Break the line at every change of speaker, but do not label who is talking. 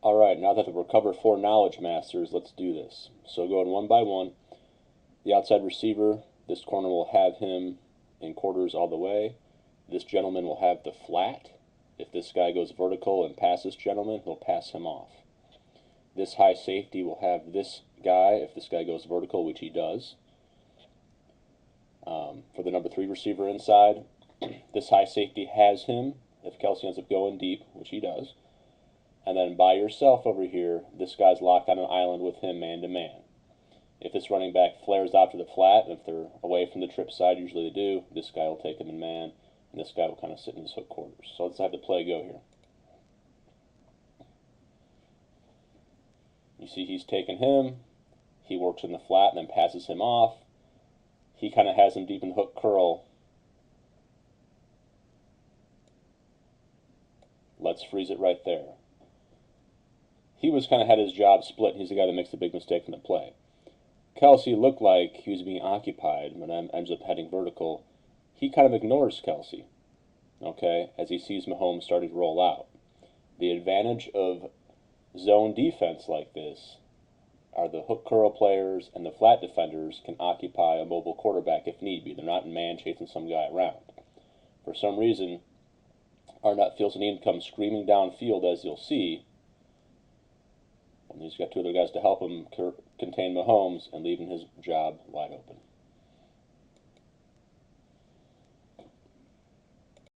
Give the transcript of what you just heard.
Alright, now that the Recover 4 knowledge masters, let's do this. So going one by one, the outside receiver, this corner will have him in quarters all the way. This gentleman will have the flat. If this guy goes vertical and passes this gentleman, he'll pass him off. This high safety will have this guy, if this guy goes vertical, which he does. For the number 3 receiver inside, this high safety has him if Kelce ends up going deep, which he does. And then by yourself over here, this guy's locked on an island with him man-to-man. If this running back flares out to the flat, and if they're away from the trip side, usually they do, this guy will take him in man, and this guy will kind of sit in his hook quarters. So let's have the play go here. You see he's taking him, he works in the flat and then passes him off. He kind of has him deep in the hook curl. Let's freeze it right there. He was kind of had his job split. He's the guy that makes the big mistake in the play. Kelce looked like he was being occupied, but ends up heading vertical. He kind of ignores Kelce, okay, as he sees Mahomes starting to roll out. The advantage of zone defense like this are the hook curl players and the flat defenders can occupy a mobile quarterback if need be. They're not in man chasing some guy around. For some reason, Arnett feels the need to come screaming downfield, as you'll see. And he's got 2 other guys to help him contain Mahomes and leaving his job wide open.